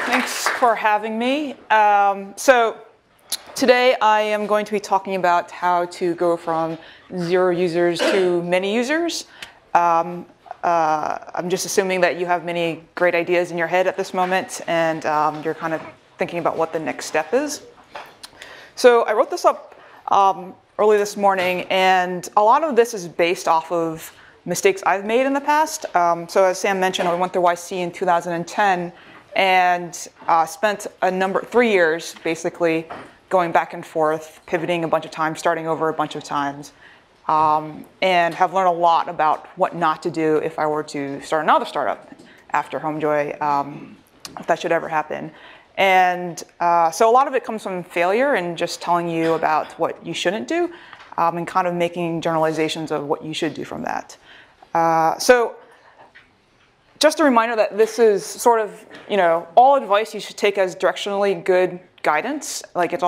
Thanks for having me. So today I am going to be talking about how to go from 0 users to many users. I'm just assuming that you have many great ideas in your head at this moment, and you're kind of thinking about what the next step is. So I wrote this up early this morning, and a lot of this is based off of mistakes I've made in the past. So as Sam mentioned, I went through YC in 2010 and spent 3 years basically going back and forth, pivoting a bunch of times, starting over a bunch of times, and have learned a lot about what not to do if I were to start another startup after HomeJoy, if that should ever happen. And so a lot of it comes from failure and just telling you about what you shouldn't do, and kind of making generalizations of what you should do from that. So just a reminder that this is sort of, all advice you should take as directionally good guidance. Like it's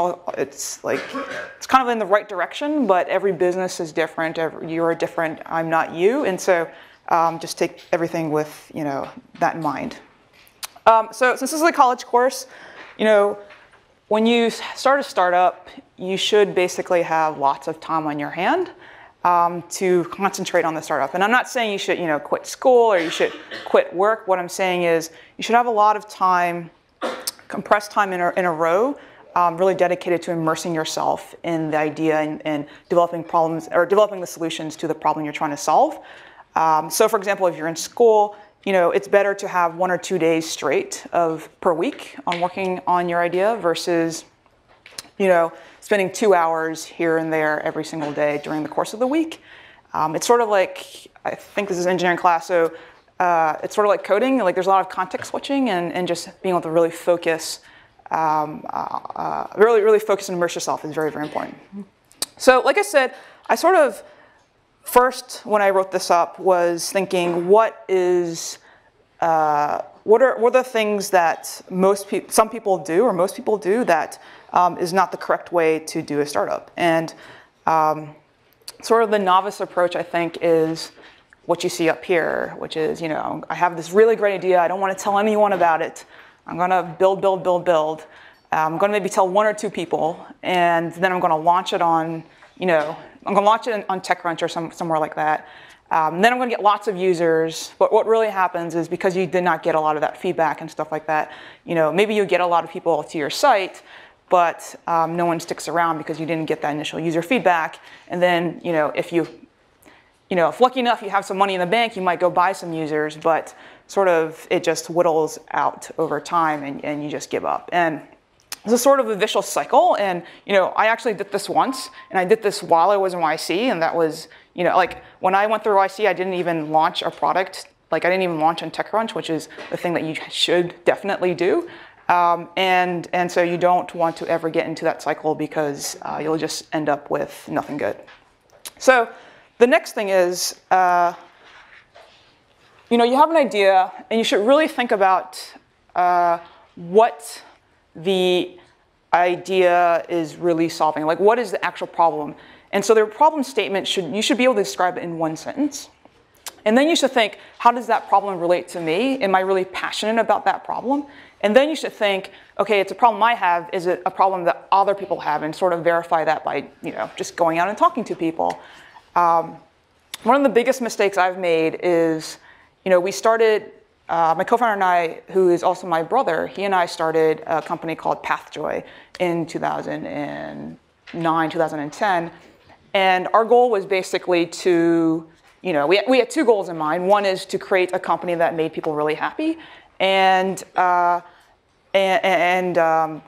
kind of in the right direction, but every business is different. You're different. I'm not you. And so just take everything with, that in mind. So since this is a college course, when you start a startup, you should basically have lots of time on your hand to concentrate on the startup. And I'm not saying you should, quit school or you should quit work. What I'm saying is you should have a lot of time, compressed time in a row, really dedicated to immersing yourself in the idea and developing problems or developing the solutions to the problem you're trying to solve. So for example, if you're in school, it's better to have 1 or 2 days straight per week on working on your idea versus, spending 2 hours here and there every single day during the course of the week. It's sort of like, I think this is engineering class, so it's sort of like coding. Like there's a lot of context switching and just being able to really focus, really focus and immerse yourself is very, very important. So like I said, I sort of first, when I wrote this up, was thinking, what are the things that some people do or most people do that is not the correct way to do a startup? And sort of the novice approach, I think, is what you see up here, which is, I have this really great idea. I don't want to tell anyone about it. I'm going to build. I'm going to maybe tell 1 or 2 people, and then I'm going to launch it on, I'm going to launch it on TechCrunch or somewhere like that. Then I'm going to get lots of users. But what really happens is because you did not get a lot of that feedback and stuff like that, maybe you get a lot of people to your site, but no one sticks around because you didn't get that initial user feedback. And then, if lucky enough you have some money in the bank, you might go buy some users, but sort of it just whittles out over time and you just give up. And it's a sort of a vicious cycle. And, I actually did this once, and I did this while I was in YC, and that was, like when I went through YC, I didn't even launch a product. Like I didn't even launch on TechCrunch, which is the thing that you should definitely do. And so you don't want to ever get into that cycle because you'll just end up with nothing good. So the next thing is, you have an idea, and you should really think about what the idea is really solving. Like, what is the actual problem? And so the problem statement you should be able to describe it in 1 sentence. And then you should think, how does that problem relate to me? Am I really passionate about that problem? And then you should think, okay, it's a problem I have. Is it a problem that other people have? And sort of verify that by, just going out and talking to people. One of the biggest mistakes I've made is, we started, my co-founder and I, who is also my brother, he and I started a company called Pathjoy in 2009, 2010. And our goal was basically to, we had 2 goals in mind. One is to create a company that made people really happy, and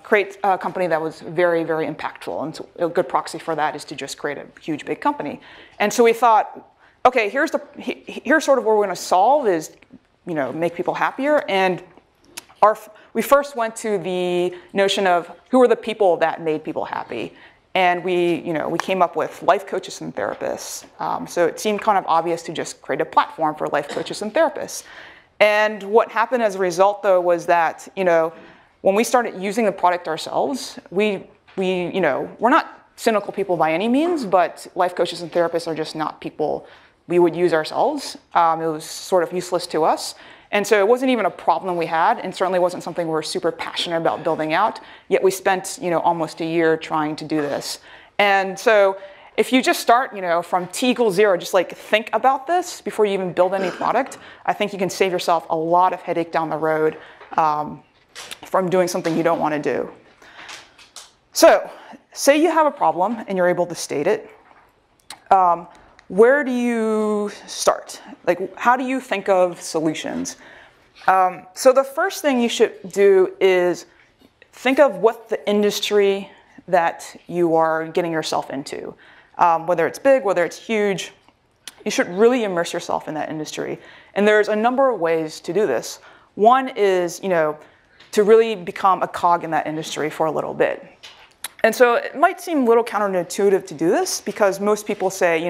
create a company that was very, very impactful. And so a good proxy for that is to just create a huge, big company. And so we thought, okay, here's sort of where we're going to solve is, make people happier. And we first went to the notion of who are the people that made people happy. And we came up with life coaches and therapists. So it seemed kind of obvious to just create a platform for life coaches and therapists. And what happened as a result, though, was that, when we started using the product ourselves, we're not cynical people by any means, but life coaches and therapists are just not people we would use ourselves. It was sort of useless to us. And so it wasn't even a problem we had, and certainly wasn't something we were super passionate about building out, yet we spent, almost a year trying to do this. And so if you just start, from t equals 0, just like think about this before you even build any product, I think you can save yourself a lot of headache down the road from doing something you don't want to do. So say you have a problem and you're able to state it. Where do you start? Like, how do you think of solutions? So the first thing you should do is think of what the industry that you are getting yourself into. Whether it's big, whether it's huge, you should really immerse yourself in that industry. And there's a number of ways to do this. One is, to really become a cog in that industry for a little bit. And so it might seem a little counterintuitive to do this because most people say,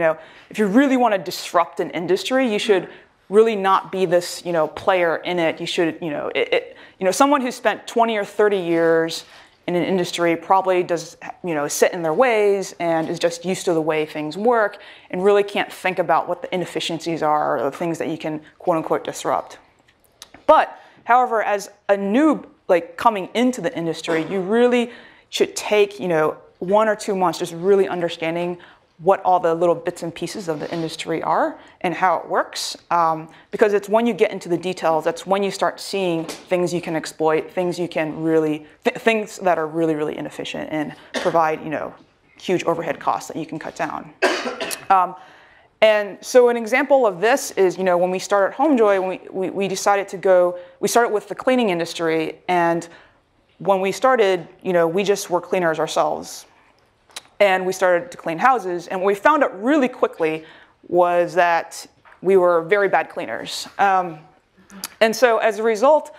if you really want to disrupt an industry, you should really not be this, player in it. You should, someone who spent 20 or 30 years in an industry probably does, sit in their ways and is just used to the way things work and really can't think about what the inefficiencies are or the things that you can, quote unquote, disrupt. But, however, as a noob, coming into the industry, you really should take, 1 or 2 months just really understanding what all the little bits and pieces of the industry are and how it works. Because it's when you get into the details, that's when you start seeing things you can exploit, things you can really, things that are really, really inefficient and provide, huge overhead costs that you can cut down. And so an example of this is, when we started HomeJoy, we decided to go, we started with the cleaning industry, and when we started, we just were cleaners ourselves. And we started to clean houses, and what we found out really quickly was that we were very bad cleaners. And so as a result,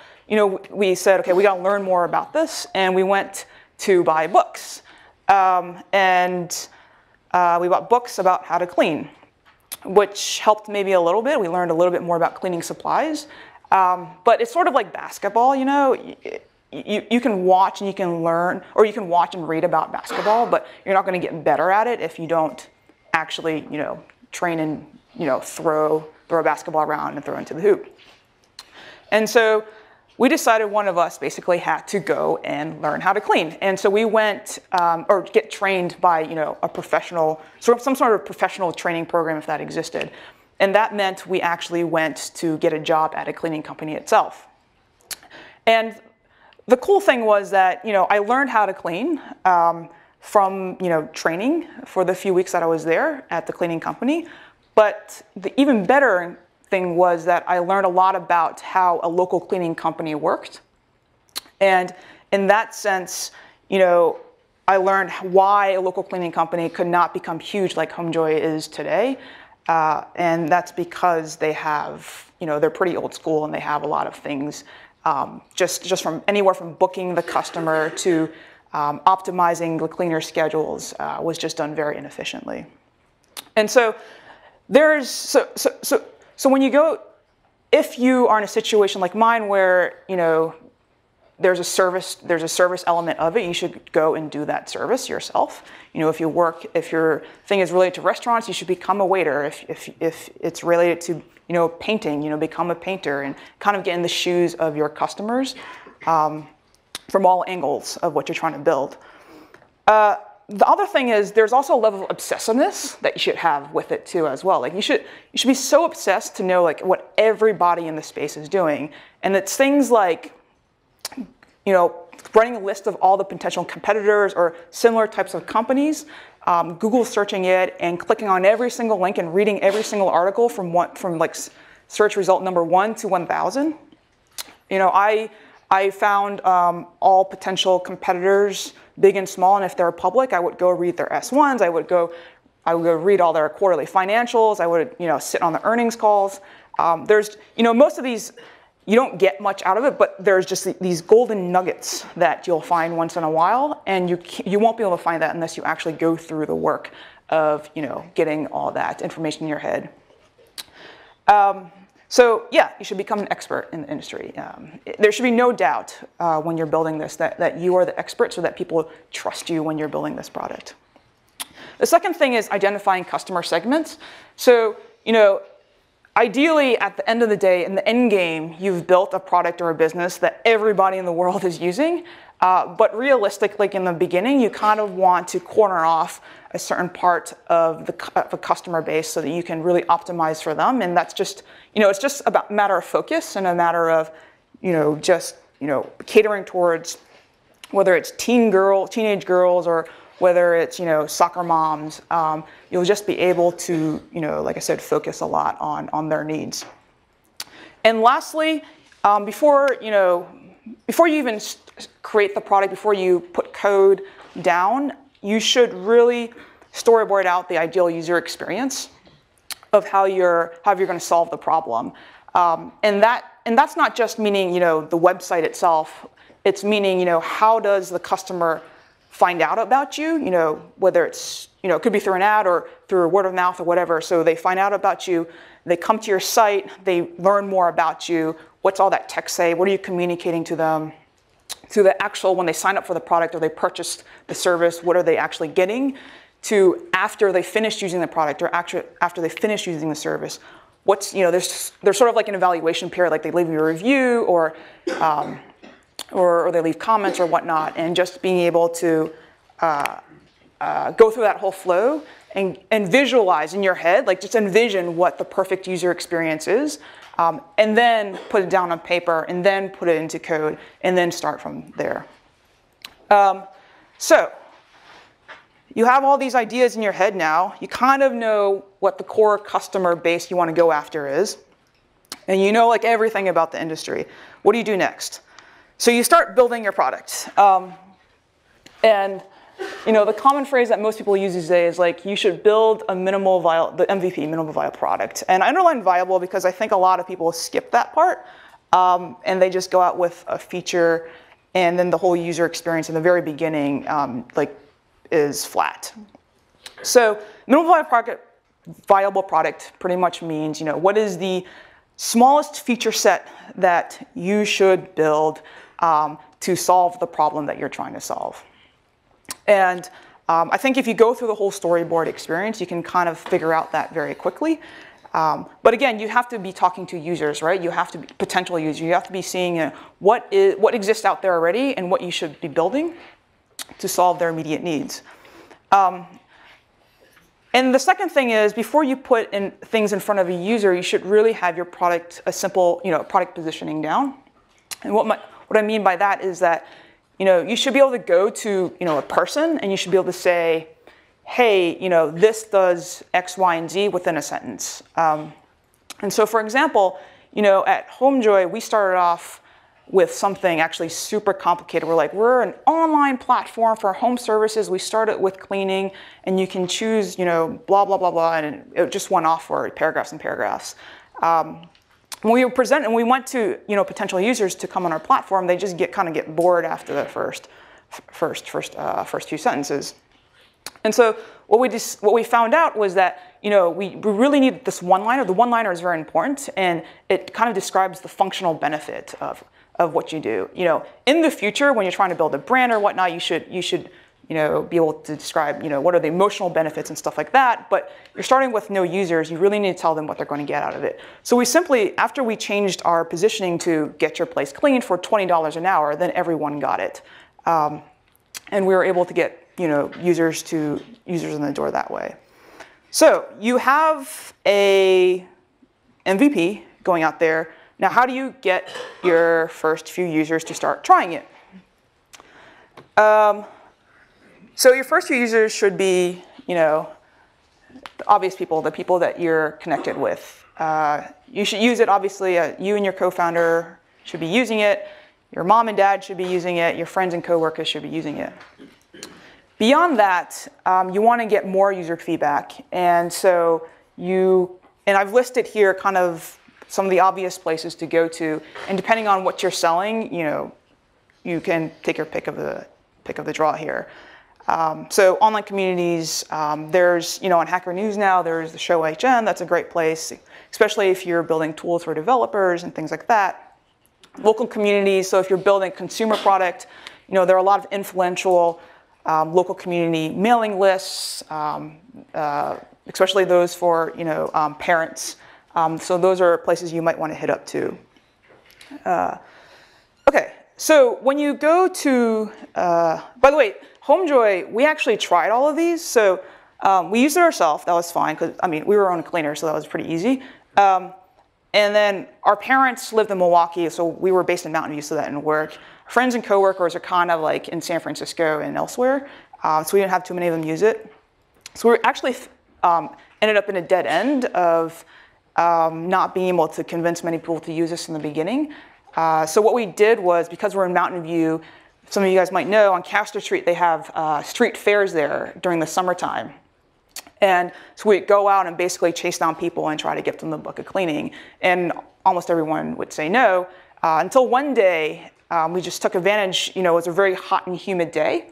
we said, okay, we gotta learn more about this, and we went to buy books. And we bought books about how to clean, which helped maybe a little bit. We learned a little bit more about cleaning supplies. But it's sort of like basketball, You can watch and you can learn, or you can watch and read about basketball, but you're not going to get better at it if you don't actually, train and, throw a basketball around and throw into the hoop. And so we decided one of us basically had to go and learn how to clean. And so we went, or get trained by, a professional, some sort of professional training program if that existed. And that meant we actually went to get a job at a cleaning company itself. And the cool thing was that, I learned how to clean from, training for the few weeks that I was there at the cleaning company. But the even better thing was that I learned a lot about how a local cleaning company worked. And in that sense, I learned why a local cleaning company could not become huge like HomeJoy is today. And that's because they have, they're pretty old school and they have a lot of things. Just from anywhere from booking the customer to optimizing the cleaner schedules was just done very inefficiently. And so so when you go, if you are in a situation like mine where there's a service element of it, you should go and do that service yourself. If your thing is related to restaurants, you should become a waiter. If it's related to painting, become a painter and kind of get in the shoes of your customers from all angles of what you're trying to build. The other thing is there's also a level of obsessiveness that you should have with it too as well. Like you should be so obsessed to know what everybody in the space is doing. And it's things like, running a list of all the potential competitors or similar types of companies, Google searching it and clicking on every single link and reading every single article from search result number 1 to 1,000. I found all potential competitors, big and small, and if they're public, I would go read their S1s. I would go read all their quarterly financials. I would sit on the earnings calls. There's most of these. You don't get much out of it, but there's just these golden nuggets that you'll find once in a while, and you won't be able to find that unless you actually go through the work of getting all that information in your head. So yeah, you should become an expert in the industry. There should be no doubt when you're building this that you are the expert, so that people trust you when you're building this product. The second thing is identifying customer segments. So ideally, at the end of the day, in the end game, you've built a product or a business that everybody in the world is using. But realistically, in the beginning, you kind of want to corner off a certain part of the customer base so that you can really optimize for them. And that's just, it's just about a matter of focus and a matter of, just, catering towards whether it's teenage girls or whether it's, soccer moms. You'll just be able to, like I said, focus a lot on their needs. And lastly, before you even create the product, before you put code down, you should really storyboard out the ideal user experience of how you're going to solve the problem. And that's not just meaning, the website itself. It's meaning, how does the customer find out about you? Whether it's, it could be through an ad or through word of mouth or whatever. So they find out about you, they come to your site, they learn more about you. What's all that text say? What are you communicating to them? To the actual, when they sign up for the product or they purchased the service, what are they actually getting? To after they finished using the product or after they finished using the service, what's, there's sort of like an evaluation period, like they leave you a review or they leave comments or whatnot, and just being able to go through that whole flow and visualize in your head, like just envision what the perfect user experience is, and then put it down on paper, and then put it into code, and then start from there. So you have all these ideas in your head now. You kind of know what the core customer base you want to go after is, and you know like everything about the industry. What do you do next? So you start building your product. And the common phrase that most people use these days is like, you should build a the MVP, minimal viable product. And I underline viable because I think a lot of people skip that part, and they just go out with a feature, and then the whole user experience in the very beginning is flat. So minimal viable product pretty much means, what is the smallest feature set that you should build to solve the problem that you're trying to solve. And I think if you go through the whole storyboard experience, you can kind of figure out that very quickly. But again, you have to be talking to users, right? You have to be potential users. You have to be seeing what exists out there already and what you should be building to solve their immediate needs. And the second thing is, before you put in things in front of a user, you should really have your product, a simple product positioning down. And what I mean by that is that you should be able to go to a person, and you should be able to say, hey, this does X, Y, and Z within a sentence. And so, for example, at HomeJoy, we started off with something actually super complicated. We're an online platform for home services. We started with cleaning, and you can choose, blah, blah, blah, blah, and it just went off for paragraphs and paragraphs. When we went to potential users to come on our platform, they just kind of get bored after the first few sentences. And so what we found out was that we really need this one-liner. The one-liner is very important, and it kind of describes the functional benefit of what you do. In the future, when you're trying to build a brand or whatnot, you should be able to describe what are the emotional benefits and stuff like that. But you're starting with no users. You really need to tell them what they're going to get out of it. So we simply, after we changed our positioning to get your place cleaned for $20 an hour, then everyone got it, and we were able to get users in the door that way. So you have a MVP going out there. Now, how do you get your first few users to start trying it? So your first few users should be, the obvious people, the people that you're connected with. You should use it, obviously. You and your co-founder should be using it. Your mom and dad should be using it. Your friends and coworkers should be using it. Beyond that, you want to get more user feedback. And so I've listed here kind of some of the obvious places to go to. And depending on what you're selling, you can take your pick of the draw here. So online communities, there's, on Hacker News now, there's the show HN. That's a great place, especially if you're building tools for developers and things like that. Local communities, so if you're building a consumer product, there are a lot of influential local community mailing lists, especially those for, parents So those are places you might want to hit up too. Okay, so when you go to, by the way, HomeJoy, we actually tried all of these. So we used it ourselves. That was fine because, I mean, we were our own cleaner, so that was pretty easy. And then our parents lived in Milwaukee, so we were based in Mountain View, so that didn't work. Friends and coworkers are kind of like in San Francisco and elsewhere, so we didn't have too many of them use it. So we actually ended up in a dead end of not being able to convince many people to use this in the beginning. So what we did was, because we're in Mountain View, some of you guys might know, on Castor Street they have street fairs there during the summertime. And so we'd go out and basically chase down people and try to get them to book a cleaning. And almost everyone would say no, until one day we just took advantage. You know, it was a very hot and humid day.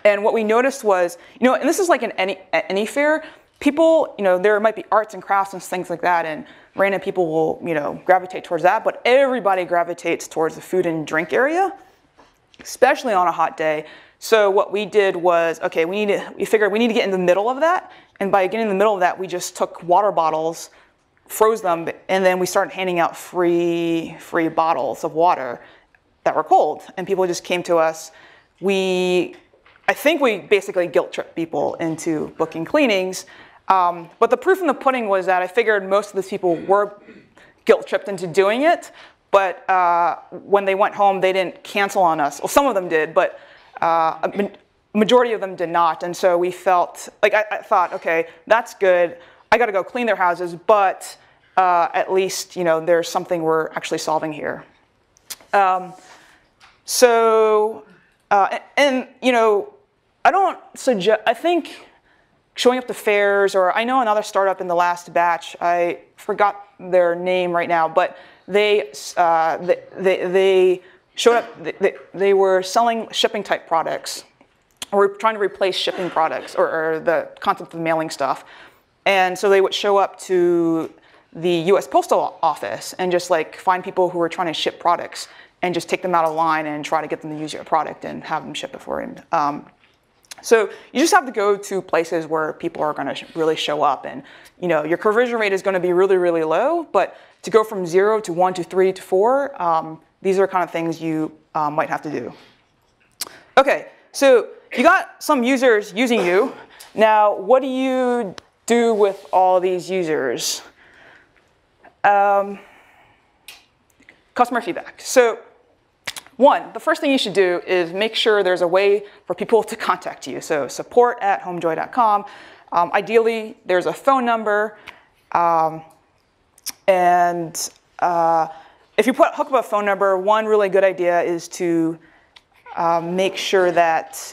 And what we noticed was, you know, and this is like in any fair, people, you know, there might be arts and crafts and things like that, and random people will, you know, gravitate towards that, but everybody gravitates towards the food and drink area, especially on a hot day. So what we did was, okay, we figured we need to get in the middle of that, and by getting in the middle of that, we just took water bottles, froze them, and then we started handing out free bottles of water that were cold, and people just came to us. I think we basically guilt-tripped people into booking cleanings, but the proof in the pudding was that I figured most of these people were guilt-tripped into doing it, but when they went home, they didn't cancel on us. Well, some of them did, but a majority of them did not, and so we felt, like I thought, okay, that's good. I got to go clean their houses, but at least, you know, there's something we're actually solving here. And you know, I think showing up to fairs, or I know another startup in the last batch, I forgot their name right now, but they showed up, they were selling shipping type products, or trying to replace shipping products, or the concept of mailing stuff. And so they would show up to the US Postal Office and just like find people who were trying to ship products and just take them out of line and try to get them to use your product and have them ship it for you. So you just have to go to places where people are going to really show up, and you know, your conversion rate is going to be really, really low, but to go from 0 to 1 to 3 to 4, these are kind of things you might have to do. Okay, so you got some users using you. Now, what do you do with all these users? Customer feedback. So one, the first thing you should do is make sure there's a way for people to contact you. So support@homejoy.com. Ideally, there's a phone number. If you hook up a phone number, one really good idea is to make sure that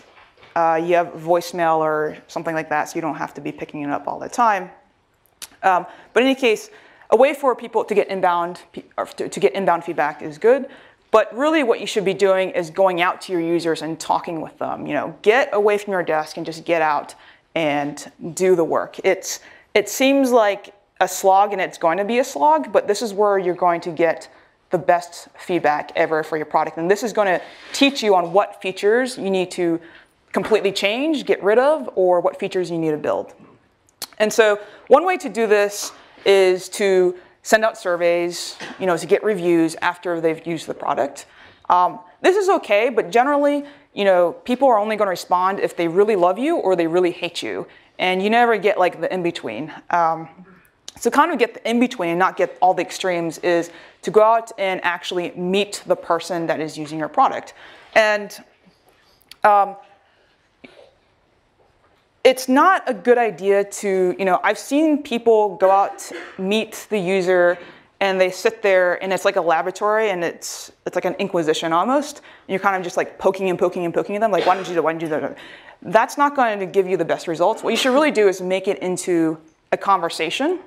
you have voicemail or something like that, so you don't have to be picking it up all the time. But in any case, a way for people to get inbound feedback is good. But really what you should be doing is going out to your users and talking with them. You know, get away from your desk and just get out and do the work. It seems like a slog, and it's going to be a slog, but this is where you're going to get the best feedback ever for your product. And this is going to teach you on what features you need to completely change, get rid of, or what features you need to build. And so one way to do this is to send out surveys, you know, to get reviews after they've used the product. This is okay, but generally, you know, people are only going to respond if they really love you or they really hate you, and you never get like the in-between. So kind of get the in-between and not get all the extremes is to go out and actually meet the person that is using your product. And it's not a good idea to, you know, I've seen people go out, meet the user, and they sit there, and it's like a laboratory, and it's like an inquisition almost. And you're kind of just like poking and poking and poking at them, like, why didn't you do that, why didn't you do that? That's not going to give you the best results. What you should really do is make it into a conversation.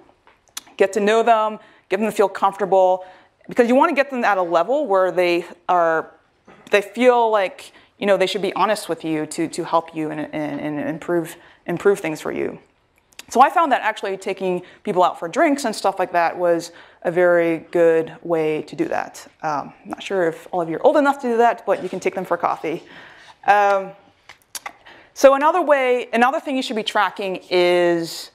Get to know them, get them to feel comfortable, because you want to get them at a level where they feel like, you know, they should be honest with you to help you and improve things for you. So I found that actually taking people out for drinks and stuff like that was a very good way to do that. I'm not sure if all of you are old enough to do that, but you can take them for coffee. So another thing you should be tracking is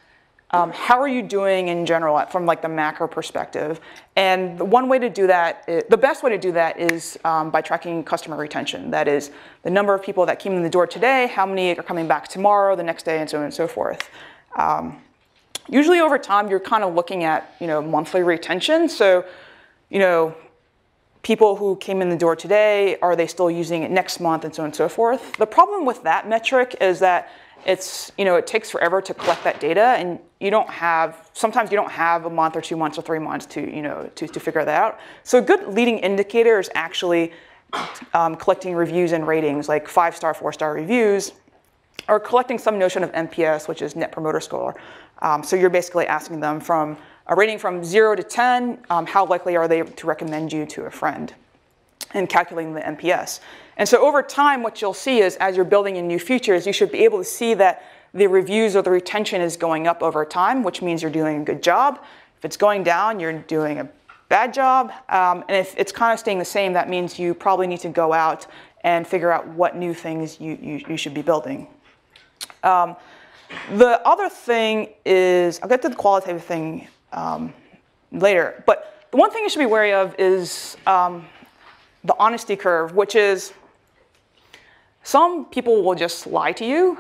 how are you doing in general from like the macro perspective? And the one way to do that, the best way to do that is by tracking customer retention. That is the number of people that came in the door today, how many are coming back tomorrow, the next day, and so on and so forth. Usually over time, you're kind of looking at monthly retention. So people who came in the door today, are they still using it next month, and so on and so forth. The problem with that metric is that it takes forever to collect that data, and sometimes you don't have a month or 2 months or 3 months to figure that out. So a good leading indicator is actually collecting reviews and ratings, like 5-star, 4-star reviews, or collecting some notion of NPS, which is Net Promoter Score. So you're basically asking them from a rating from 0 to 10, how likely are they to recommend you to a friend, and calculating the NPS. And so over time, what you'll see is as you're building in new features, you should be able to see that the reviews or the retention is going up over time, which means you're doing a good job. If it's going down, you're doing a bad job. And if it's kind of staying the same, that means you probably need to go out and figure out what new things you should be building. The other thing is, I'll get to the qualitative thing later, but the one thing you should be wary of is the honesty curve, which is some people will just lie to you.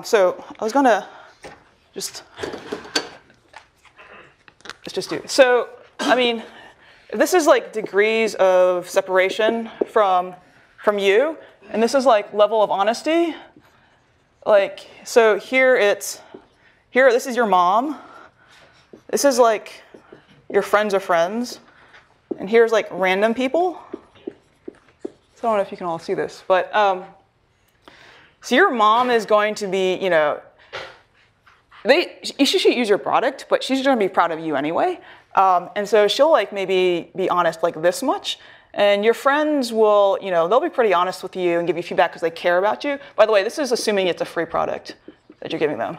So I was gonna let's just do it. So, I mean, this is like degrees of separation from you, and this is like level of honesty. Like, so here this is your mom. This is like your friends of friends. And here's like random people. So I don't know if you can all see this, but so your mom is going to be, she should use your product, but she's going to be proud of you anyway. And so she'll like maybe be honest like this much. And your friends will, they'll be pretty honest with you and give you feedback because they care about you. By the way, this is assuming it's a free product that you're giving them.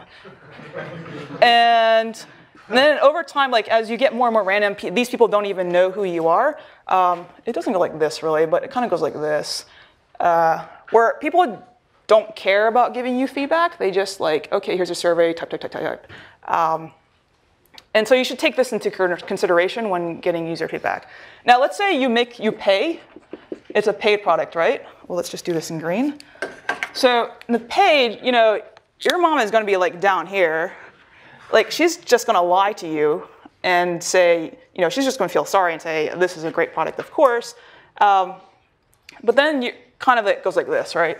And then over time, like as you get more and more random, these people don't even know who you are. It doesn't go like this really, but it kind of goes like this, where people don't care about giving you feedback. They just like, okay, here's a survey, type. And so you should take this into consideration when getting user feedback. Now, let's say you pay. It's a paid product, right? Well, let's just do this in green. So in the paid, your mom is going to be like down here. Like she's just going to lie to you and say, she's just going to feel sorry and say, this is a great product, of course. But then it goes like this, right?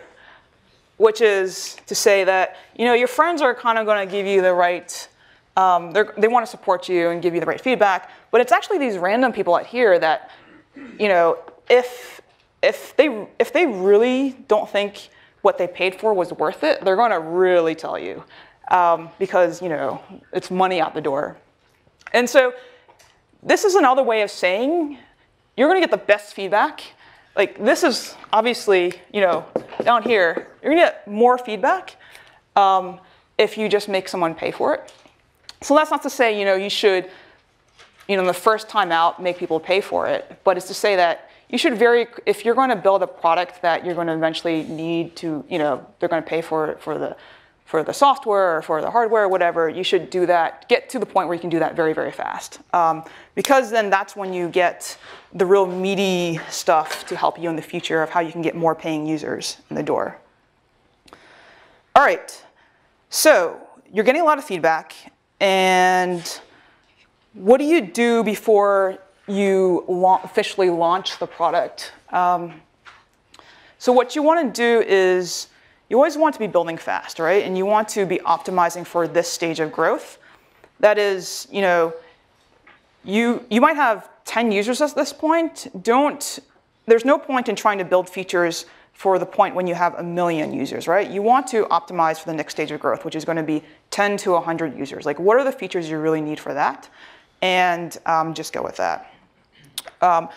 Which is to say that, your friends are kind of going to give you the right, they want to support you and give you the right feedback. But it's actually these random people out here that, if they really don't think what they paid for was worth it, they're going to really tell you. Because, it's money out the door. And so this is another way of saying you're going to get the best feedback. Like this is obviously, down here, you're going to get more feedback if you just make someone pay for it. So that's not to say, you should, the first time out, make people pay for it. But it's to say that you should if you're going to build a product that you're going to eventually need to, they're going to pay for the software or for the hardware or whatever, you should do that, get to the point where you can do that very, very fast. Because then that's when you get the real meaty stuff to help you in the future of how you can get more paying users in the door. All right, so you're getting a lot of feedback, and what do you do before you officially launch the product? So what you want to do is, you always want to be building fast, right? And you want to be optimizing for this stage of growth. That is, you might have 10 users at this point. There's no point in trying to build features for the point when you have 1 million users, right? You want to optimize for the next stage of growth, which is going to be 10 to 100 users. Like, what are the features you really need for that? And just go with that. And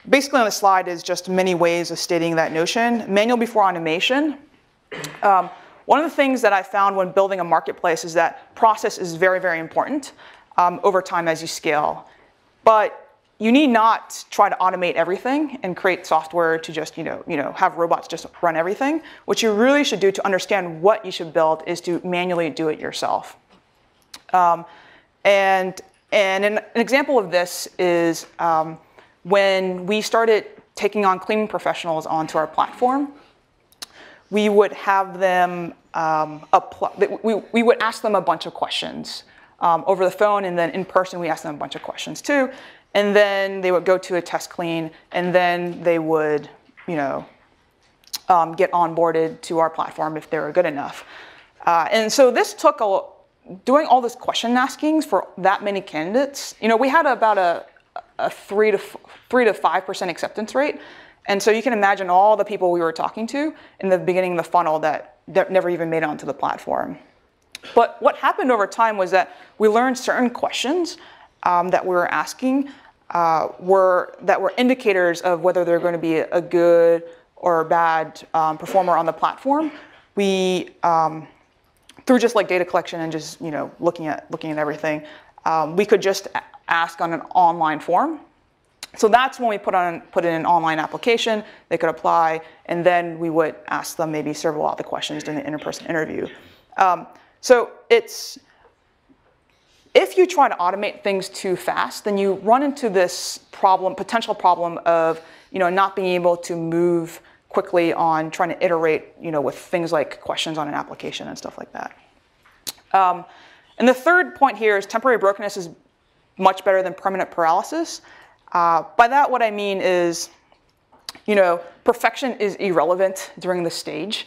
basically on the slide is just many ways of stating that notion. Manual before automation. One of the things that I found when building a marketplace is that process is very, very important over time as you scale. But you need not try to automate everything and create software to just have robots just run everything. What you really should do to understand what you should build is to manually do it yourself. And an example of this is when we started taking on cleaning professionals onto our platform, we would have them we would ask them a bunch of questions over the phone, and then in person we asked them a bunch of questions too. And then they would go to a test clean, and then they would, get onboarded to our platform if they were good enough. And so this took doing all this question askings for that many candidates. We had about a 3 to 5% acceptance rate. And so you can imagine all the people we were talking to in the beginning of the funnel that never even made it onto the platform. But what happened over time was that we learned certain questions that we were asking were indicators of whether they're going to be a good or a bad performer on the platform. We through just like data collection and just looking at everything, we could just ask on an online form. So that's when we put in an online application. They could apply, and then we would ask them maybe several of the questions during the in-person interview. So if you try to automate things too fast, then you run into this potential problem of not being able to move quickly on trying to iterate with things like questions on an application and stuff like that. And the third point here is temporary brokenness is much better than permanent paralysis. By that, what I mean is, perfection is irrelevant during this stage.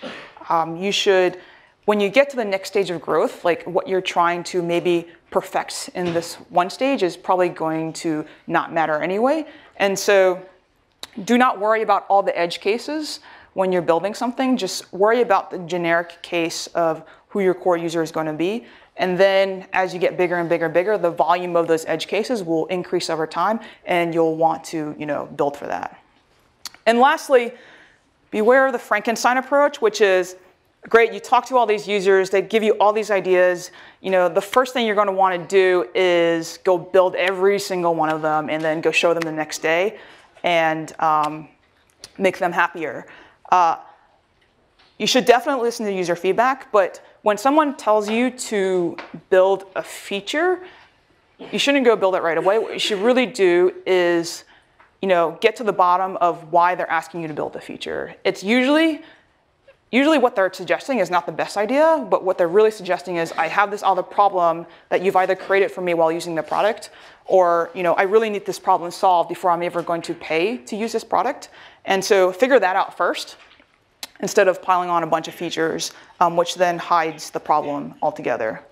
You should, when you get to the next stage of growth, like what you're trying to maybe perfect in this one stage is probably going to not matter anyway. And so do not worry about all the edge cases when you're building something. Just worry about the generic case of who your core user is going to be. And then as you get bigger and bigger and bigger, the volume of those edge cases will increase over time, and you'll want to build for that. And lastly, beware of the Frankenstein approach, which is, great, you talk to all these users, they give you all these ideas. The first thing you're going to want to do is go build every single one of them and then go show them the next day and make them happier. You should definitely listen to user feedback, but when someone tells you to build a feature, you shouldn't go build it right away. What you should really do is, get to the bottom of why they're asking you to build a feature. It's usually what they're suggesting is not the best idea, but what they're really suggesting is, I have this other problem that you've either created for me while using the product, or I really need this problem solved before I'm ever going to pay to use this product. And so figure that out first, instead of piling on a bunch of features, which then hides the problem altogether.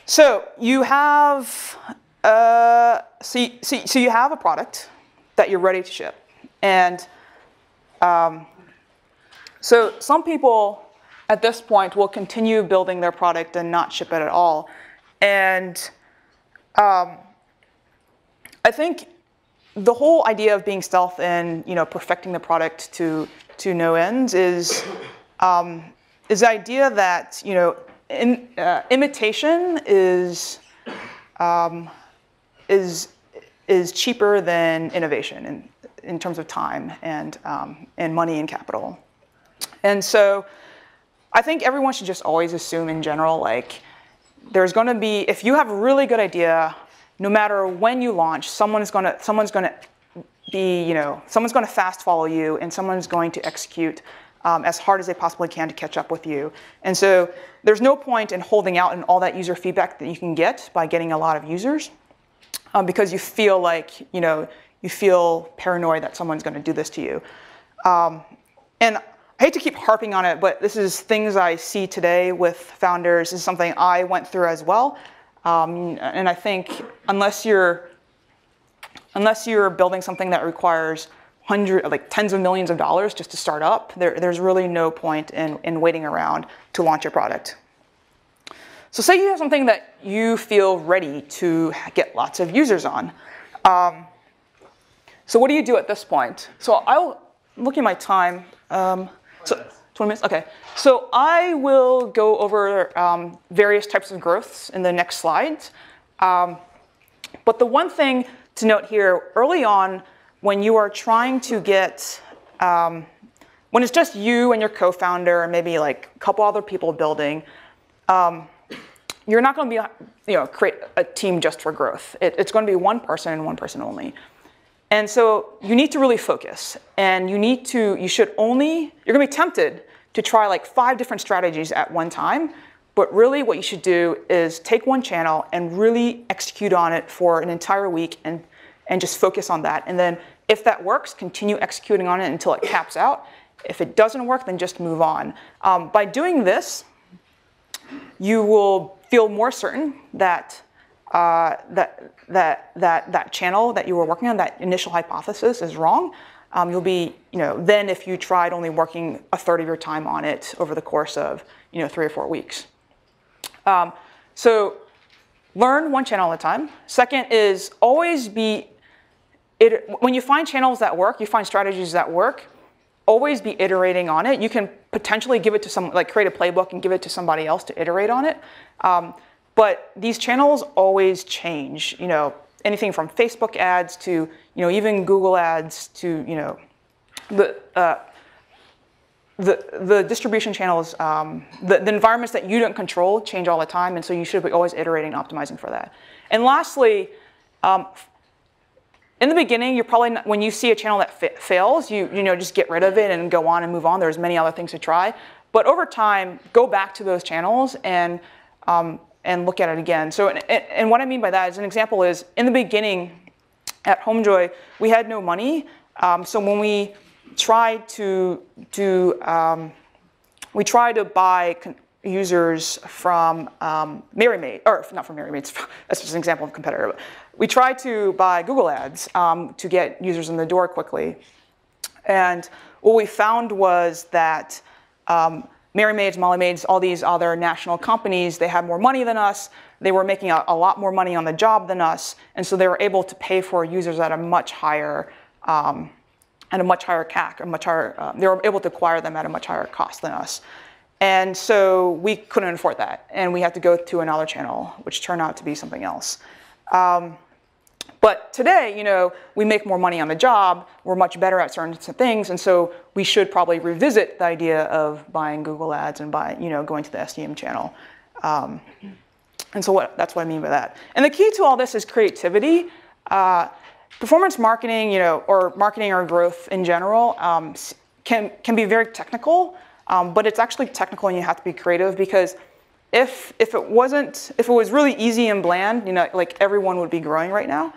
So you have you have a product that you're ready to ship, and so some people at this point will continue building their product and not ship it at all. And I think the whole idea of being stealth and perfecting the product to no ends is the idea that imitation is cheaper than innovation in terms of time and money and capital. And so I think everyone should just always assume in general, like, there's going to be, if you have a really good idea, no matter when you launch, someone's going to fast follow you, and someone's going to execute as hard as they possibly can to catch up with you. And so there's no point in holding out in all that user feedback that you can get by getting a lot of users, because you feel like, you feel paranoid that someone's going to do this to you. And I hate to keep harping on it, but this is things I see today with founders. This is something I went through as well. And I think unless you're building something that requires tens of millions of dollars just to start up, there's really no point in waiting around to launch your product. So say you have something that you feel ready to get lots of users on. So what do you do at this point? So I'll look at my time. So 20 minutes? Okay. So I will go over various types of growths in the next slides. But the one thing to note here, early on, when you are trying to get, when it's just you and your co-founder and maybe like a couple other people building, you're not going to be, create a team just for growth. It's going to be one person and one person only. And so you need to really focus, and you're going to be tempted to try like 5 different strategies at one time, but really what you should do is take one channel and really execute on it for an entire week and just focus on that. And then if that works, continue executing on it until it caps out. If it doesn't work, then just move on. By doing this, you will feel more certain that that channel that you were working on, that initial hypothesis, is wrong. You'll be, then if you tried only working a third of your time on it over the course of, 3 or 4 weeks. So learn one channel at a time. Second is always when you find channels that work, you find strategies that work, always be iterating on it. You can potentially give it to someone, like create a playbook and give it to somebody else to iterate on it. But these channels always change, anything from Facebook ads to, even Google ads to, the distribution channels, the environments that you don't control change all the time. And so you should be always iterating and optimizing for that. And lastly, in the beginning, you're probably not, when you see a channel that fails, you just get rid of it and go on and move on. There's many other things to try. But over time, go back to those channels and look at it again. So, and what I mean by that, as an example, is in the beginning at HomeJoy, we had no money. So when we tried to buy users from MaryMaid, or not from MaryMaid, that's just an example of a competitor. But we tried to buy Google ads to get users in the door quickly. And what we found was that MaryMaids, MollyMaids, all these other national companies, they had more money than us. They were making a lot more money on the job than us. And so they were able to pay for users at a much higher CAC, they were able to acquire them at a much higher cost than us. And so we couldn't afford that. And we had to go to another channel, which turned out to be something else. But today, we make more money on the job. We're much better at certain things. And so we should probably revisit the idea of buying Google ads and going to the SEM channel. And so that's what I mean by that. And the key to all this is creativity. Performance marketing, or marketing or growth in general, can be very technical, but it's actually technical and you have to be creative, because if it was really easy and bland, like everyone would be growing right now.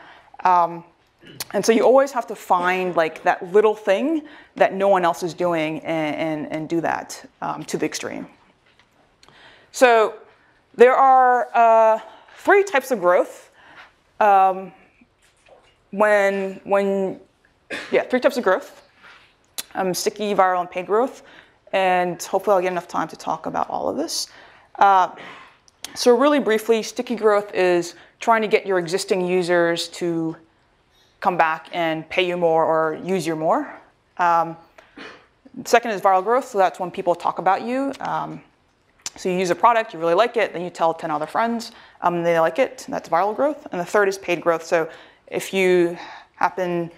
And so you always have to find like that little thing that no one else is doing and do that to the extreme. So there are 3 types of growth. 3 types of growth: sticky, viral, and paid growth. And hopefully I'll get enough time to talk about all of this. So really briefly, sticky growth is trying to get your existing users to come back and pay you more or use you more. Second is viral growth. So that's when people talk about you. So you use a product, you really like it, then you tell 10 other friends, they like it, and that's viral growth. And the third is paid growth. So if you happen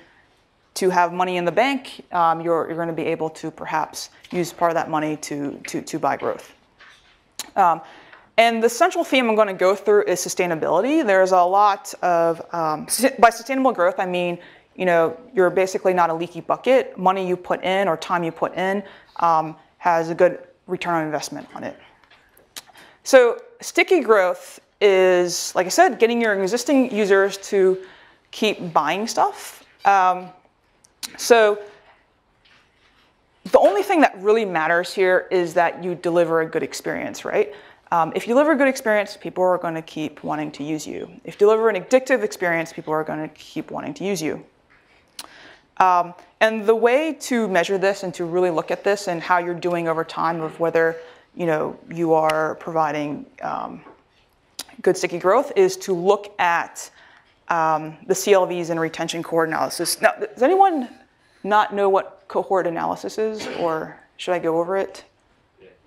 to have money in the bank, you're going to be able to perhaps use part of that money to buy growth. And the central theme I'm going to go through is sustainability. There's a lot of, by sustainable growth, I mean, you're basically not a leaky bucket. Money you put in or time you put in has a good return on investment on it. So sticky growth is, like I said, getting your existing users to keep buying stuff. So the only thing that really matters here is that you deliver a good experience, right? If you deliver a good experience, people are going to keep wanting to use you. If you deliver an addictive experience, people are going to keep wanting to use you. And the way to measure this and to really look at this and how you're doing over time of whether you are providing good sticky growth is to look at the CLVs and retention cohort analysis. Now, does anyone not know what cohort analysis is, or should I go over it?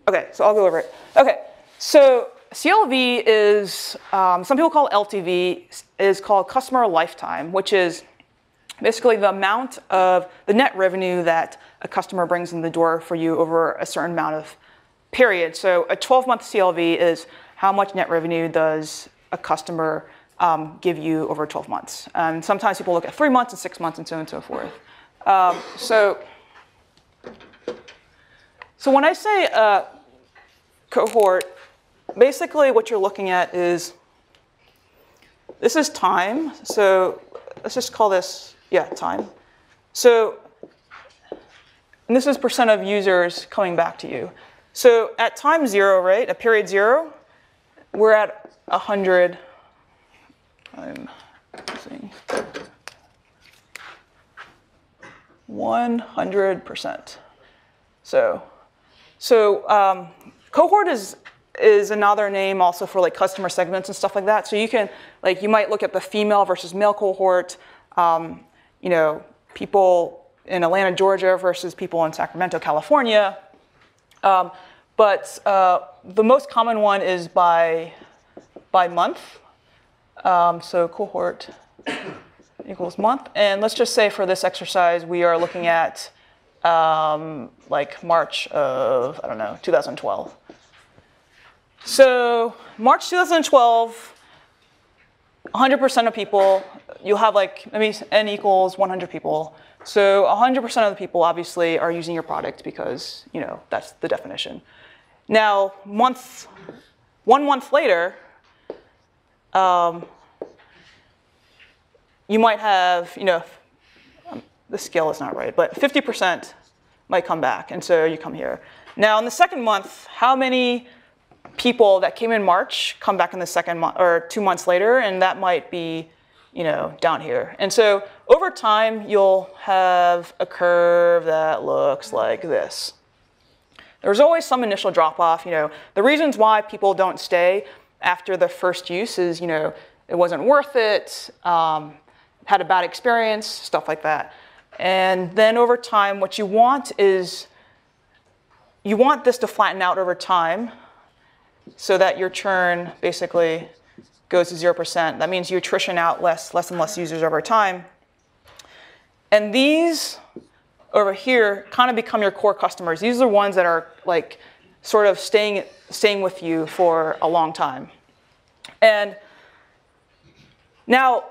Okay, so I'll go over it. Okay, so CLV is, some people call it LTV, is called customer lifetime, which is basically the amount of the net revenue that a customer brings in the door for you over a certain amount of period. So a 12-month CLV is how much net revenue does a customer give you over 12 months. And sometimes people look at 3 months and 6 months and so on and so forth. So when I say cohort, basically what you're looking at is, this is time. So let's just call this, yeah, time. So, and this is percent of users coming back to you. So at time 0, right, at period 0, we're at 100. I'm using 100%. So cohort is another name also for like customer segments and stuff like that. So you can, like, you might look at the female versus male cohort, you know, people in Atlanta, Georgia versus people in Sacramento, California. But the most common one is by month. So cohort equals month. And let's just say for this exercise, we are looking at like March of, I don't know, 2012. So March 2012, 100% of people, you'll have like, n equals 100 people. So 100% of the people obviously are using your product because, you know, that's the definition. Now, 1 month later, you might have, you know, the scale is not right, but 50% might come back, and so you come here. Now, in the second month, how many people that came in March come back in the second month, or 2 months later, and that might be, you know, down here. And so over time, you'll have a curve that looks like this. There's always some initial drop-off. You know, the reasons why people don't stay after the first use is, you know, it wasn't worth it, had a bad experience, stuff like that. And then over time, what you want is, you want this to flatten out over time so that your churn basically goes to 0%. That means you attrition out less and less users over time. And these over here kind of become your core customers. These are the ones that are like sort of staying with you for a long time. And now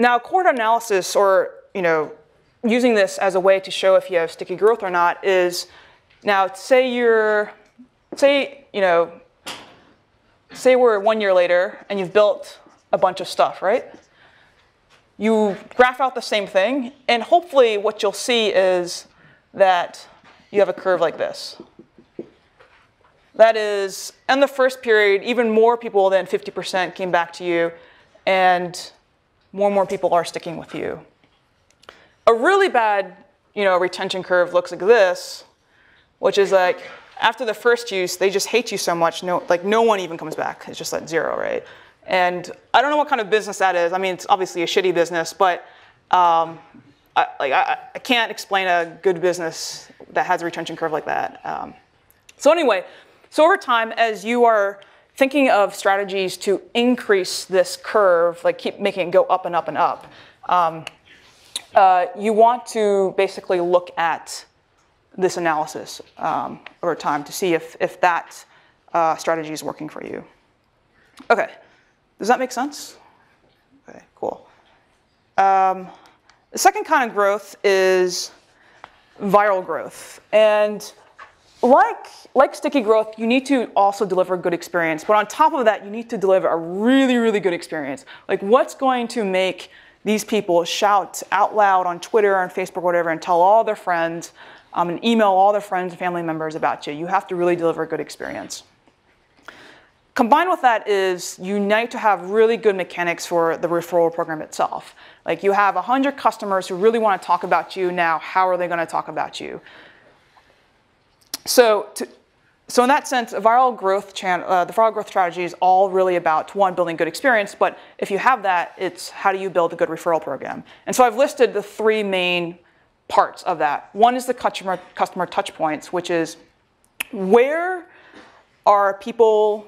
cohort analysis, or, you know, using this as a way to show if you have sticky growth or not, is, now say we're 1 year later and you've built a bunch of stuff, right? You graph out the same thing, and hopefully what you'll see is that you have a curve like this. That is, in the first period, even more people than 50% came back to you, and more people are sticking with you. A really bad, you know, retention curve looks like this, which is like, after the first use, they just hate you so much, no one even comes back. It's just like 0, right? And I don't know what kind of business that is. I mean, it's obviously a shitty business, but I can't explain a good business that has a retention curve like that. So anyway, so over time, as you are thinking of strategies to increase this curve, like keep making it go up and up and up, you want to basically look at this analysis over time to see if that strategy is working for you. Okay, does that make sense? Okay, cool. The second kind of growth is viral growth. And like sticky growth, you need to also deliver a good experience. But on top of that, you need to deliver a really, really good experience. Like, what's going to make these people shout out loud on Twitter or on Facebook or whatever and tell all their friends and email all their friends and family members about you? You have to really deliver a good experience. Combined with that is you need to have really good mechanics for the referral program itself. Like, you have 100 customers who really want to talk about you. Now, how are they going to talk about you? So in that sense, the viral growth strategy is all really about, one, building good experience. But if you have that, it's how do you build a good referral program? And so I've listed the 3 main parts of that. One is the customer touch points, which is where are people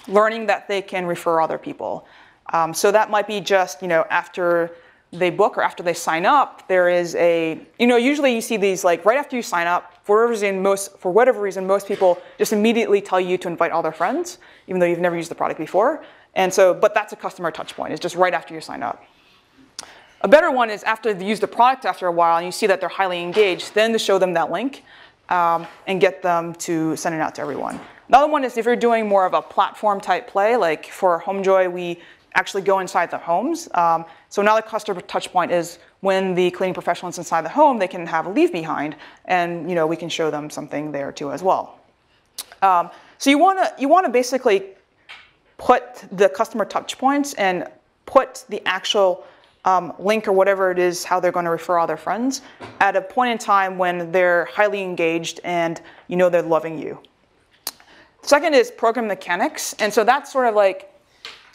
learning that they can refer other people. So that might be just, after they book or after they sign up, there is a, usually you see these like right after you sign up, for whatever reason, most people just immediately tell you to invite all their friends, even though you've never used the product before. And so, but that's a customer touch point. It's just right after you sign up. A better one is after they use the product after a while and you see that they're highly engaged, then to show them that link and get them to send it out to everyone. Another one is if you're doing more of a platform type play, like for HomeJoy, we actually go inside the homes. So another customer touch point is when the cleaning professional is inside the home, they can have a leave behind, and we can show them something there too as well. So you want to basically put the customer touch points and put the actual link or whatever it is, how they're going to refer all their friends, at a point in time when they're highly engaged and they're loving you. Second is program mechanics, and so that's sort of like,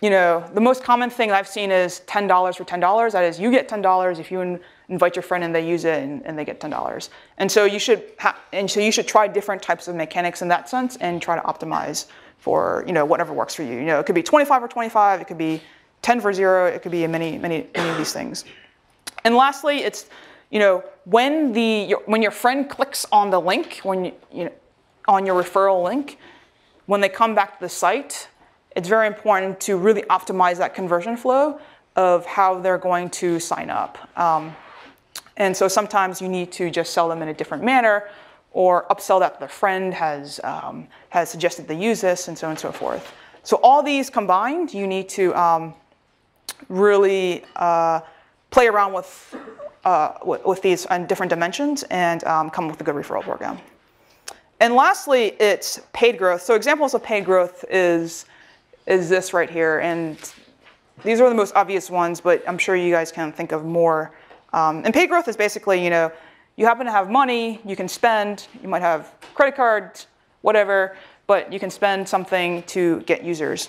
the most common thing I've seen is $10 for $10. That is, you get $10 if you invite your friend and they use it and they get $10. And so you should try different types of mechanics in that sense and try to optimize for whatever works for you. It could be 25 or 25. It could be 10 for 0. It could be many of these things. And lastly, it's when your friend clicks on the link, on your referral link, when they come back to the site, it's very important to really optimize that conversion flow of how they're going to sign up. And so sometimes you need to just sell them in a different manner, or upsell that their friend has suggested they use this, and so on and so forth. So all these combined, you need to really play around with these on different dimensions and come up with a good referral program. And lastly, it's paid growth. So examples of paid growth is this right here. And these are the most obvious ones, but I'm sure you guys can think of more. And paid growth is basically, you happen to have money, you can spend, you might have credit cards, whatever, but you can spend something to get users.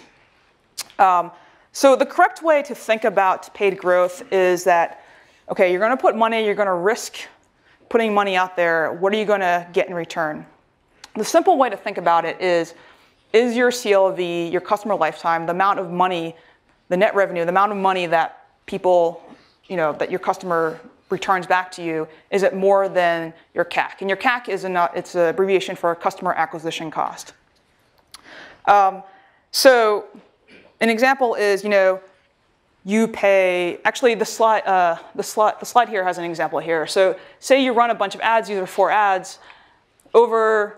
So the correct way to think about paid growth is that, okay, you're going to put money, you're going to risk putting money out there. What are you going to get in return? The simple way to think about it is your CLV, your customer lifetime, the amount of money, the net revenue, the amount of money that people, that your customer returns back to you, is it more than your CAC? And your CAC is it's an abbreviation for customer acquisition cost. So an example is, you pay, actually the slide here has an example here. So say you run a bunch of ads, these are 4 ads, over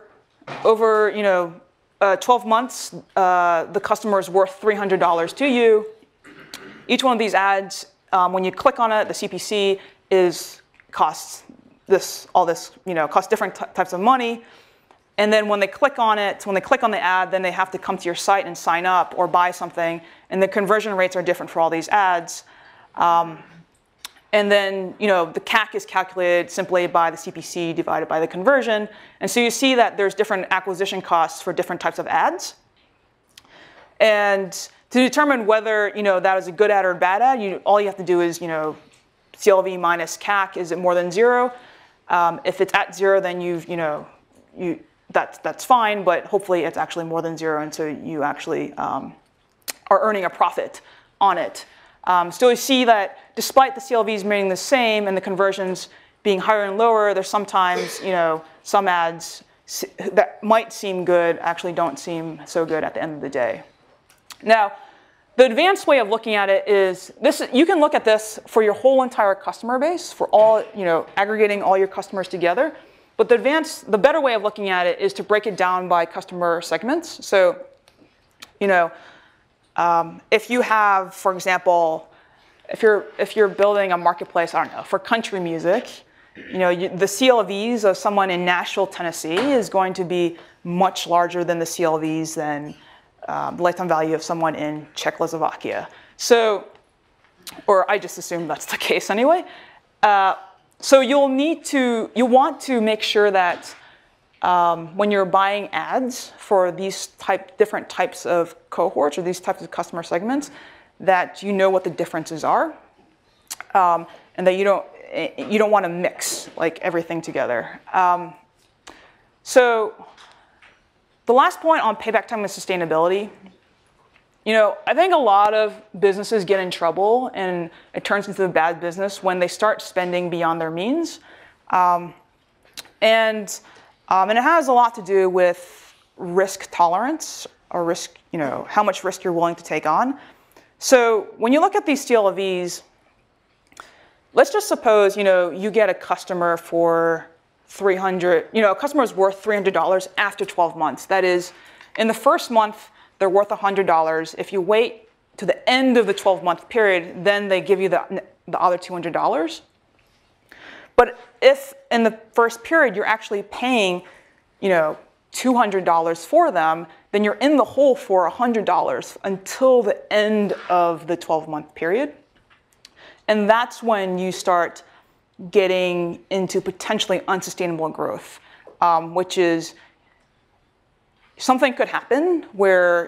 12 months, the customer is worth $300 to you. Each one of these ads, when you click on it, the CPC costs different types of money. And then when they click on it, when they click on the ad, then they have to come to your site and sign up or buy something. And the conversion rates are different for all these ads. And then, the CAC is calculated simply by the CPC divided by the conversion. And so you see that there's different acquisition costs for different types of ads. And to determine whether, that is a good ad or a bad ad, all you have to do is, CLV minus CAC, is it more than 0? If it's at 0, then that's fine, but hopefully it's actually more than 0, and so you actually are earning a profit on it. So you see that despite the CLVs remaining the same and the conversions being higher and lower, there's sometimes, some ads that might seem good actually don't seem so good at the end of the day. Now, the advanced way of looking at it is this. You can look at this for your whole entire customer base, for all, aggregating all your customers together. But the better way of looking at it is to break it down by customer segments. So, if you have, for example, if you're building a marketplace, I don't know, for country music, the CLVs of someone in Nashville, Tennessee is going to be much larger than the CLVs than the lifetime value of someone in Czechoslovakia. So, or I just assume that's the case anyway. So you want to make sure that when you're buying ads for these different types of cohorts or these types of customer segments, that you know what the differences are, and that you don't want to mix like everything together. So the last point on payback time and sustainability, I think a lot of businesses get in trouble and it turns into a bad business when they start spending beyond their means. And it has a lot to do with risk tolerance or risk, how much risk you're willing to take on. So when you look at these CLVs, let's just suppose, you get a customer for a customer is worth $300 after 12 months. That is, in the first month, they're worth $100. If you wait to the end of the 12-month period, then they give you the other $200. But if in the first period you're actually paying, $200 for them, then you're in the hole for $100 until the end of the 12-month period. And that's when you start getting into potentially unsustainable growth, which is something could happen where,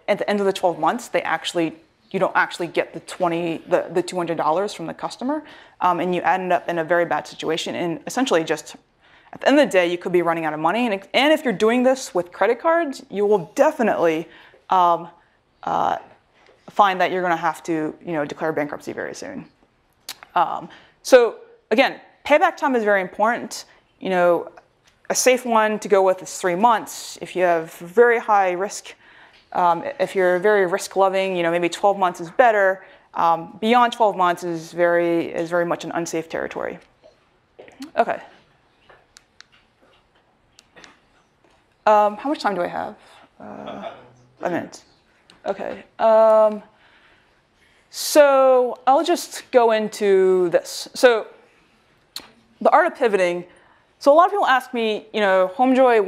at the end of the 12 months, you don't actually get the $200 from the customer, and you end up in a very bad situation. And essentially just at the end of the day, you could be running out of money. And if you're doing this with credit cards, you will definitely find that you're going to have to, declare bankruptcy very soon. So again, payback time is very important. A safe one to go with is 3 months. If you have very high risk, if you're very risk loving, maybe 12 months is better. Beyond 12 months is very much an unsafe territory. Okay. How much time do I have? 5 minutes. Okay. So I'll just go into this. So the art of pivoting. So a lot of people ask me, HomeJoy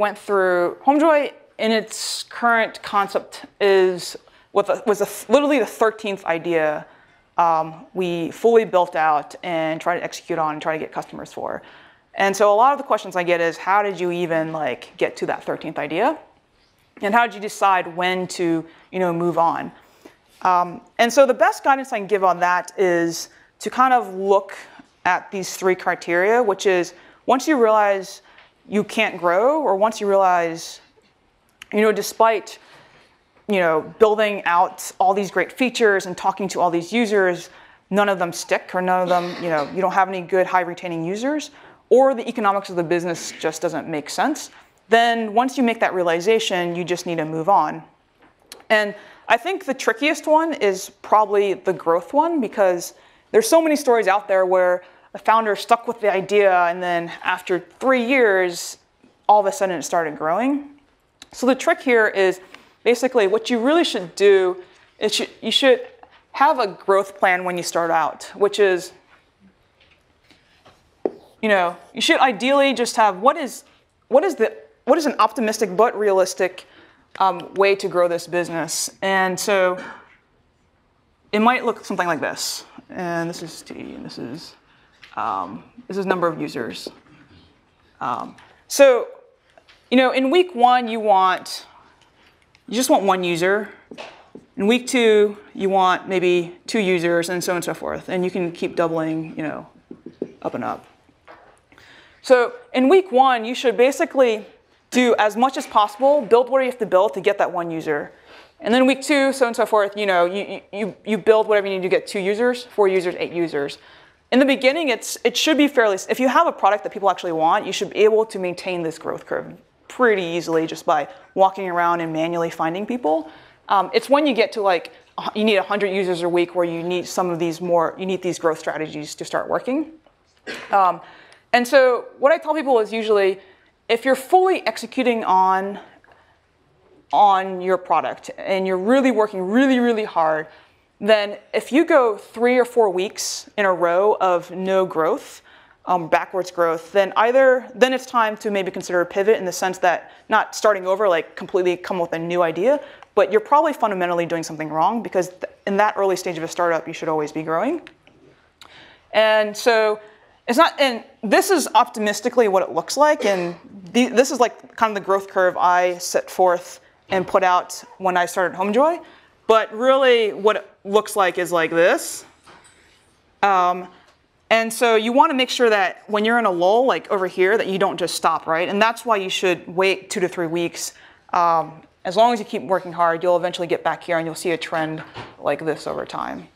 in its current concept was literally the 13th idea we fully built out and tried to execute on and try to get customers for. And so a lot of the questions I get is, how did you even get to that 13th idea? And how did you decide when to move on? And so the best guidance I can give on that is to kind of look at these 3 criteria, which is once you realize you can't grow, or once you realize, despite, building out all these great features and talking to all these users, none of them stick, or none of them, you don't have any good high retaining users, or the economics of the business just doesn't make sense, then once you make that realization, you just need to move on. And I think the trickiest one is probably the growth one, because there's so many stories out there where a founder stuck with the idea, and then after 3 years, all of a sudden it started growing. So the trick here is basically what you really should do is you should have a growth plan when you start out, which is, you should ideally just have what is an optimistic but realistic way to grow this business. And so it might look something like this. And this is T, and this is number of users. So, in week 1, you just want 1 user. In week 2, you want maybe 2 users, and so on and so forth. And you can keep doubling, up and up. So in week 1, you should basically do as much as possible, build what you have to build to get that 1 user. And then week 2, so on and so forth, you build whatever you need to get 2 users, 4 users, 8 users. In the beginning, it should be fairly, if you have a product that people actually want, you should be able to maintain this growth curve pretty easily just by walking around and manually finding people. It's when you get to you need 100 users a week where you need you need these growth strategies to start working. And so what I tell people is usually, if you're fully executing on your product and you're really working really, really hard, then if you go 3 or 4 weeks in a row of no growth, backwards growth, then it's time to maybe consider a pivot, in the sense that not starting over, completely come up with a new idea, but you're probably fundamentally doing something wrong, because in that early stage of a startup, you should always be growing. And so and this is optimistically what it looks like, and this is kind of the growth curve I set forth and put out when I started HomeJoy. But really what it looks like is like this. And so you want to make sure that when you're in a lull, like over here, that you don't just stop, right? And that's why you should wait 2 to 3 weeks As long as you keep working hard, you'll eventually get back here and you'll see a trend like this over time.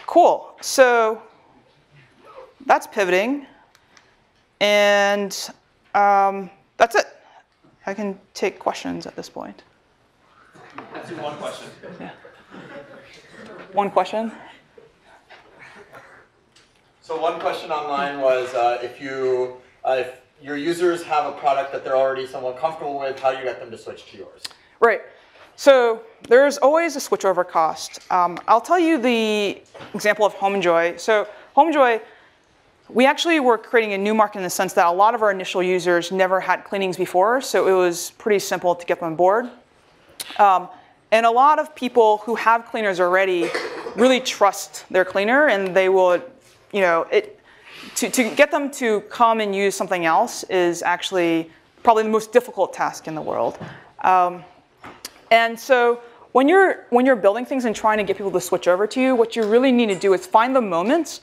Cool. So that's pivoting. And that's it. I can take questions at this point. Let's do one question. Yeah. One question? So one question online was if your users have a product that they're already somewhat comfortable with, how do you get them to switch to yours? Right. So there's always a switchover cost. I'll tell you the example of HomeJoy. So HomeJoy, we actually were creating a new market in the sense that a lot of our initial users never had cleanings before, so it was pretty simple to get them on board. And a lot of people who have cleaners already really trust their cleaner, and they will, to get them to come and use something else is actually probably the most difficult task in the world. And so when you're building things and trying to get people to switch over to you, what you really need to do is find the moments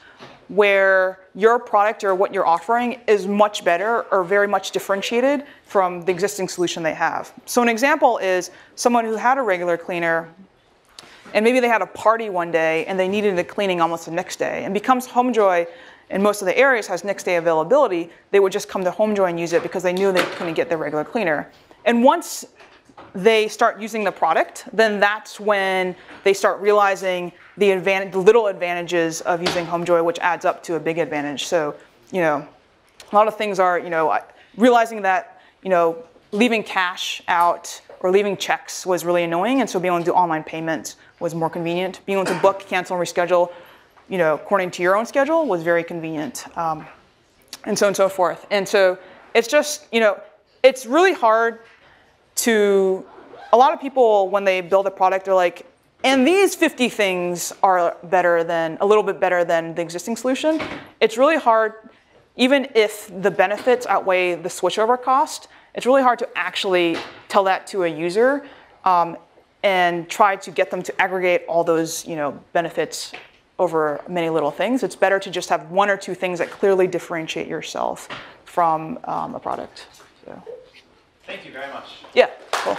where your product or what you're offering is much better or very much differentiated from the existing solution they have. So an example is someone who had a regular cleaner and maybe they had a party one day and they needed a cleaning almost the next day. And because HomeJoy in most of the areas has next day availability, they would just come to HomeJoy and use it because they knew they couldn't get their regular cleaner. And once they start using the product, then that's when they start realizing the little advantages of using HomeJoy, which adds up to a big advantage. So, a lot of things are, realizing that, leaving cash out or leaving checks was really annoying, and so being able to do online payments was more convenient. Being able to book, cancel, and reschedule, according to your own schedule was very convenient, and so on and so forth. And so it's just, it's really hard a lot of people, when they build a product, they're like, and these 50 things are a little bit better than the existing solution. It's really hard, even if the benefits outweigh the switchover cost, it's really hard to actually tell that to a user and try to get them to aggregate all those benefits over many little things. It's better to just have one or two things that clearly differentiate yourself from a product. So. Thank you very much. Yeah, cool.